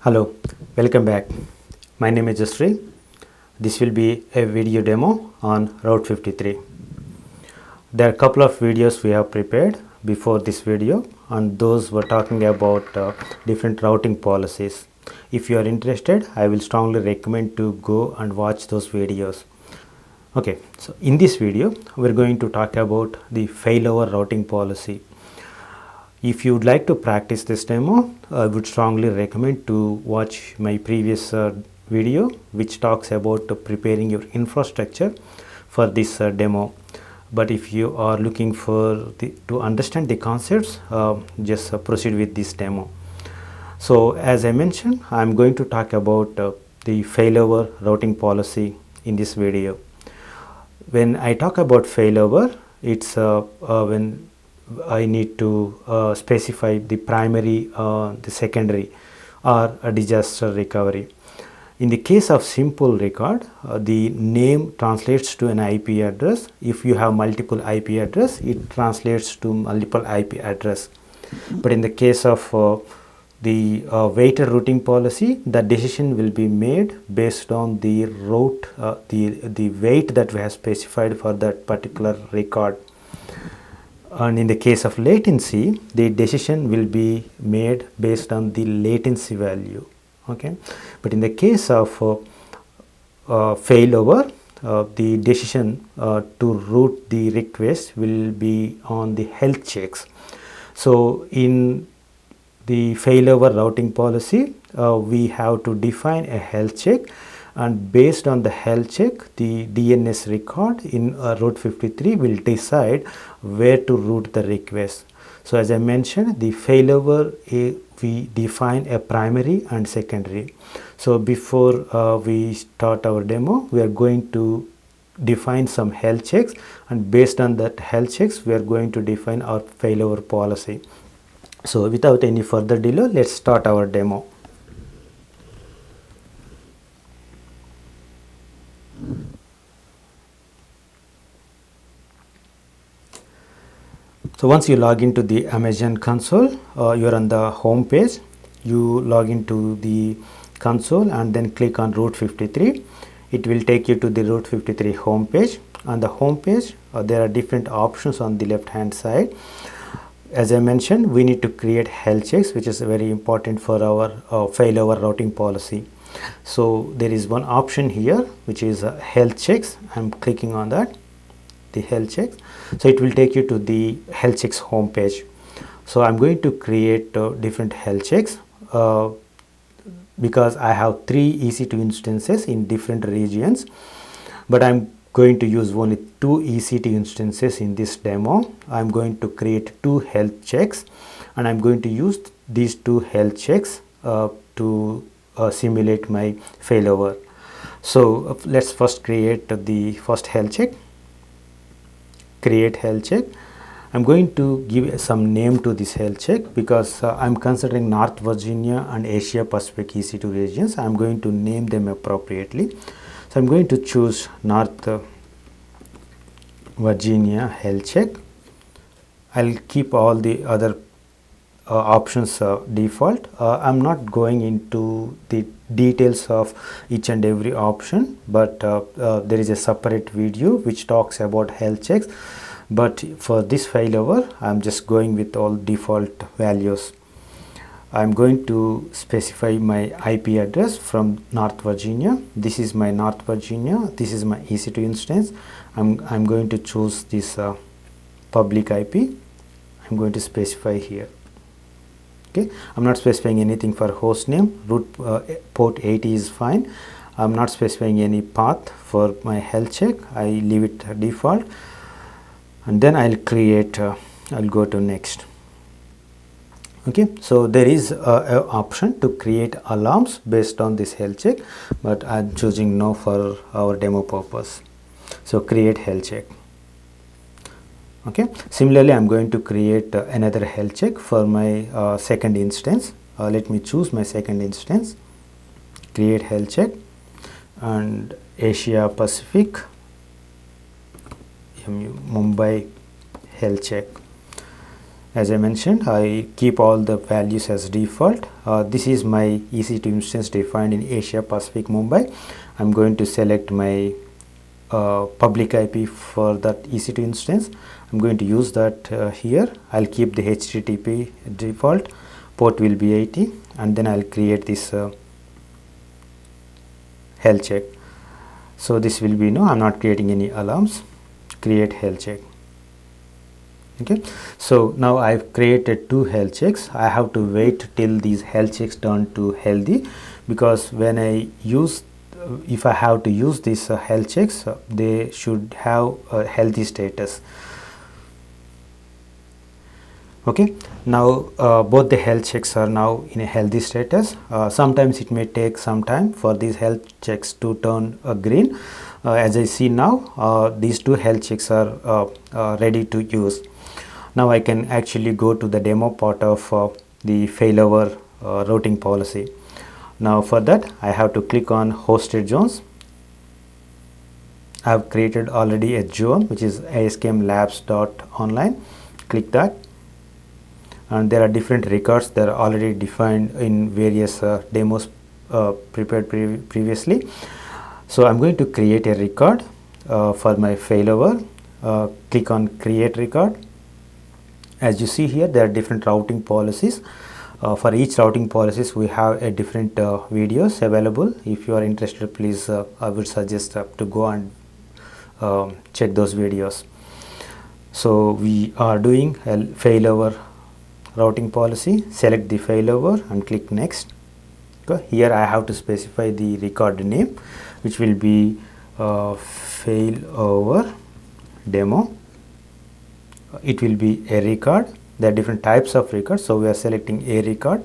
Hello, welcome back. My name is Jasri. This will be a video demo on Route 53. There are a couple of videos we have prepared before this video, and those were talking about different routing policies. If you are interested, I will strongly recommend to go and watch those videos. Okay, so in this video, we're going to talk about the failover routing policy. If you would like to practice this demo, I would strongly recommend to watch my previous video which talks about preparing your infrastructure for this demo. But if you are looking for to understand the concepts, just proceed with this demo. So as I mentioned, I am going to talk about the failover routing policy in this video. When I talk about failover, it's when I need to specify the primary, the secondary, or a disaster recovery. In the case of simple record, the name translates to an IP address. If you have multiple IP address, it translates to multiple IP address. But in the case of the weighted routing policy, the decision will be made based on the route, the weight that we have specified for that particular record. And in the case of latency, the decision will be made based on the latency value. Okay, but in the case of failover, the decision to route the request will be on the health checks. So in the failover routing policy, we have to define a health check, and based on the health check, the DNS record in Route 53 will decide where to route the request. So as I mentioned, the failover, we define a primary and secondary. So before we start our demo, we are going to define some health checks, and based on that health checks, we are going to define our failover policy. So without any further delay, let's start our demo. So once you log into the Amazon console, you are on the home page. You log into the console and then click on Route 53. It will take you to the Route 53 home page. On the home page, there are different options on the left hand side. As I mentioned, we need to create health checks, which is very important for our failover routing policy. So there is one option here, which is health checks. I'm clicking on that, the health checks. So it will take you to the health checks home page. So I'm going to create different health checks because I have 3 EC2 instances in different regions, but I'm going to use only 2 EC2 instances in this demo. I'm going to create 2 health checks, and I'm going to use these 2 health checks to simulate my failover. So let's first create the first health check. Create health check. I'm going to give some name to this health check because I'm considering North Virginia and Asia Pacific EC2 regions. I'm going to name them appropriately. So I'm going to choose North Virginia health check. I'll keep all the other options default. I'm not going into the details of each and every option, but there is a separate video which talks about health checks. But for this failover, I'm just going with all default values. I'm going to specify my IP address from North Virginia. This is my North Virginia. This is my EC2 instance. I'm going to choose this public IP. I'm going to specify here. Okay, I'm not specifying anything for host name. Root port 80 is fine. I'm not specifying any path for my health check. I leave it default, and then I'll create. I'll go to next. Okay, so there is an option to create alarms based on this health check, but I'm choosing no for our demo purpose. So create health check. Okay, similarly I'm going to create another health check for my second instance. Let me choose my second instance. Create health check, and Asia Pacific Mumbai health check. As I mentioned, I keep all the values as default. This is my EC2 instance defined in Asia Pacific Mumbai. I'm going to select my public IP for that EC2 instance. I'm going to use that here. I'll keep the HTTP default, port will be 80, and then I'll create this health check. So this will be I'm not creating any alarms. Create health check. Okay, so now I've created 2 health checks. I have to wait till these health checks turn to healthy, because when I use if I have to use these health checks, they should have a healthy status. Okay, now both the health checks are now in a healthy status. Sometimes it may take some time for these health checks to turn green. As I see now, these 2 health checks are ready to use. Now I can actually go to the demo part of the failover routing policy. Now for that, I have to click on hosted zones. I have created already a zone which is askmlabs.online. Click that, and there are different records that are already defined in various demos prepared previously. So I'm going to create a record for my failover. Click on create record. As you see here, there are different routing policies. For each routing policies, we have a different videos available. If you are interested, please I would suggest to go and check those videos. So we are doing a failover routing policy. Select the failover and click next. Okay. Here I have to specify the record name, which will be failover demo. It will be a record. There are different types of records, so we are selecting a record.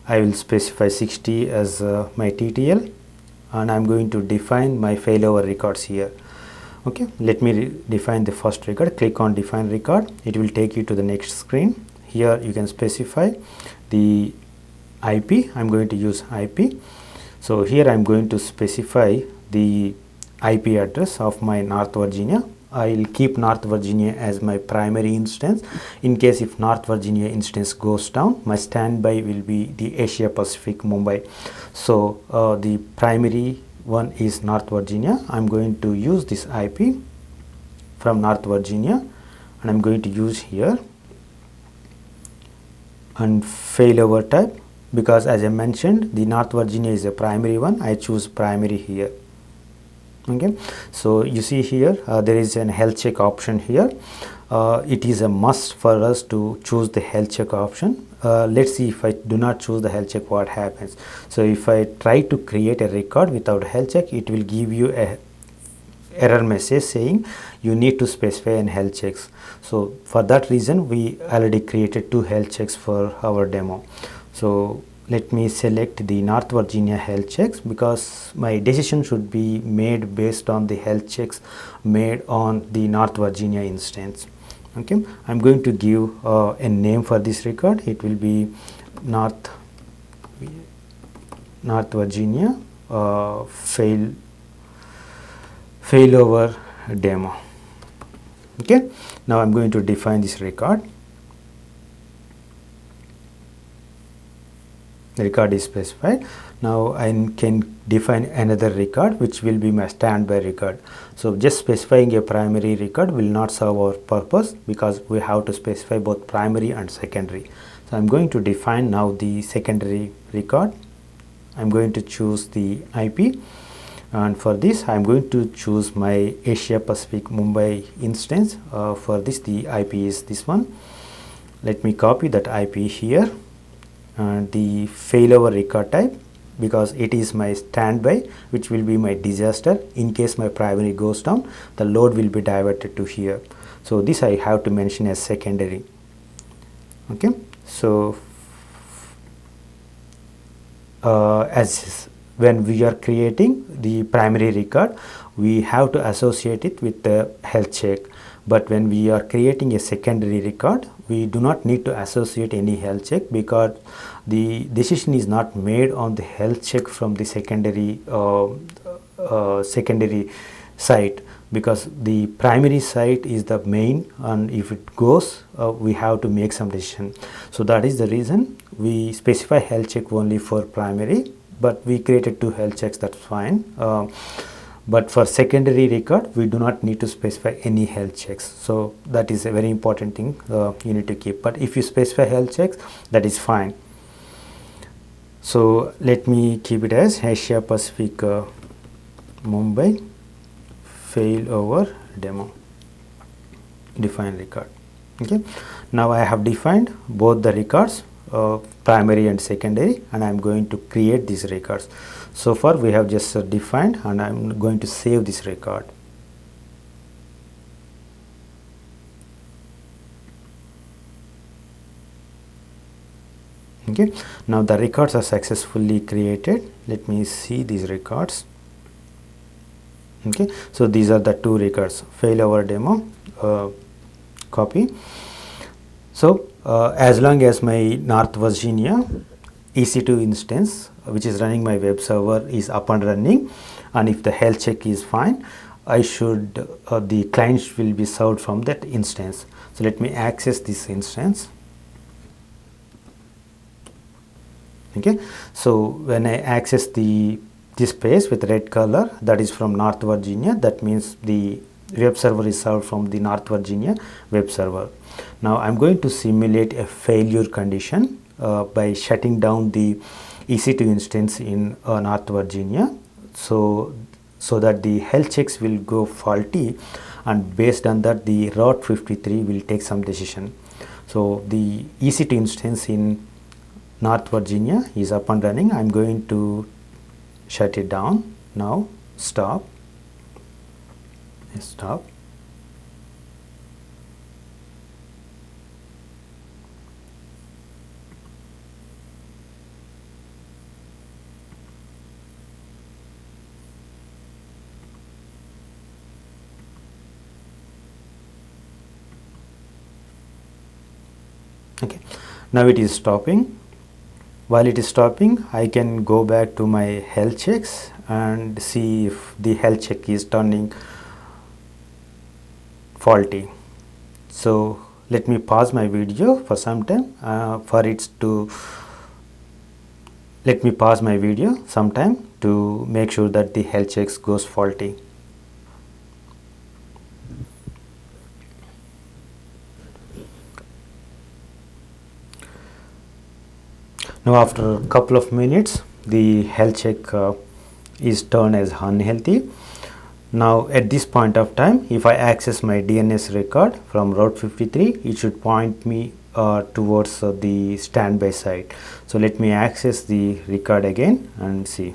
I will specify 60 as my TTL, and I'm going to define my failover records here. Okay, let me define the first record. Click on define record. It will take you to the next screen. Here you can specify the IP. I'm going to use IP. So here I'm going to specify the IP address of my North Virginia. I'll keep North Virginia as my primary instance. In case if North Virginia instance goes down, my standby will be the Asia Pacific Mumbai. So the primary one is North Virginia. I'm going to use this IP from North Virginia, and I'm going to use here and failover type, because as I mentioned, the North Virginia is a primary one. I choose primary here. Okay, so you see here there is an health check option here. It is a must for us to choose the health check option. Let's see if I do not choose the health check, what happens. So if I try to create a record without health check, it will give you a error message saying you need to specify an health checks. So for that reason, we already created 2 health checks for our demo. So let me select the North Virginia health checks, because my decision should be made based on the health checks made on the North Virginia instance. Okay, I'm going to give a name for this record. It will be North Virginia failover demo. Okay, now I'm going to define this record. The record is specified. Now I can define another record, which will be my standby record. So just specifying a primary record will not serve our purpose, because we have to specify both primary and secondary. So I'm going to define now the secondary record. I'm going to choose the IP, and for this I'm going to choose my Asia Pacific Mumbai instance. For this, the IP is this one. Let me copy that IP here, and the failover record type, because it is my standby, which will be my disaster. In case my primary goes down, the load will be diverted to here. So this I have to mention as secondary. Okay, so as when we are creating the primary record, we have to associate it with the health check. But when we are creating a secondary record, we do not need to associate any health check, because the decision is not made on the health check from the secondary secondary site. because the primary site is the main, and if it goes we have to make some decision. So that is the reason we specify health check only for primary, but we created 2 health checks, that's fine. But for secondary record we do not need to specify any health checks, so that is a very important thing you need to keep. But if you specify health checks, that is fine. So let me keep it as Asia Pacific Mumbai failover demo define record. Okay, now I have defined both the records, primary and secondary, and I am going to create these records. So far we have just defined, and I am going to save this record. Okay, now the records are successfully created. Let me see these records. Okay, so these are the 2 records, failover demo, copy. So as long as my North Virginia EC2 instance, which is running my web server, is up and running, and if the health check is fine, I should the clients will be served from that instance. So let me access this instance. Okay, so when I access this page with red color, that is from North Virginia, that means the web server is served from the North Virginia web server. Now I'm going to simulate a failure condition by shutting down the EC2 instance in North Virginia, so that the health checks will go faulty, and based on that the Route 53 will take some decision. So the EC2 instance in North Virginia is up and running. I'm going to shut it down now. Stop. Stop. Okay, now it is stopping. While it is stopping, I can go back to my health checks and see if the health check is turning faulty. So let me pause my video for some time let me pause my video sometime to make sure that the health checks goes faulty. Now after a couple of minutes, the health check is turned as unhealthy. Now at this point of time, if I access my DNS record from Route 53, it should point me towards the standby site. So let me access the record again and see.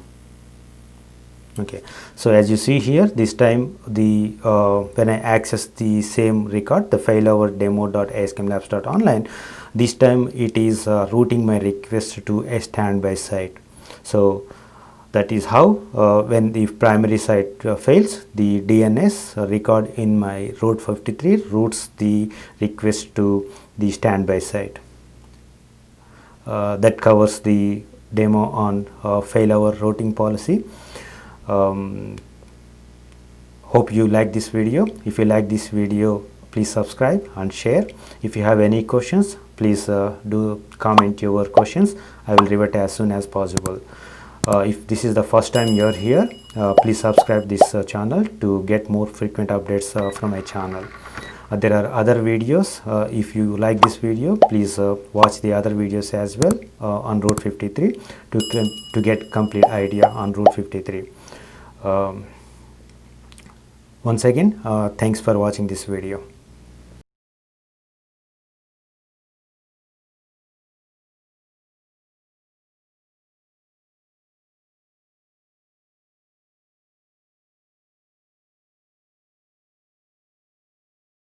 Okay, so as you see here, this time the when I access the same record, the failover demo.askmlabs.online, this time it is routing my request to a standby site. So that is how when the primary site fails, the DNS record in my Route 53 routes the request to the standby site. That covers the demo on failover routing policy. Hope you like this video. If you like this video, please subscribe and share. If you have any questions, please do comment your questions. I will revert as soon as possible. If this is the first time you are here, please subscribe this channel to get more frequent updates from my channel. There are other videos. If you like this video, please watch the other videos as well on Route 53 to get complete idea on Route 53. Once again, thanks for watching this video.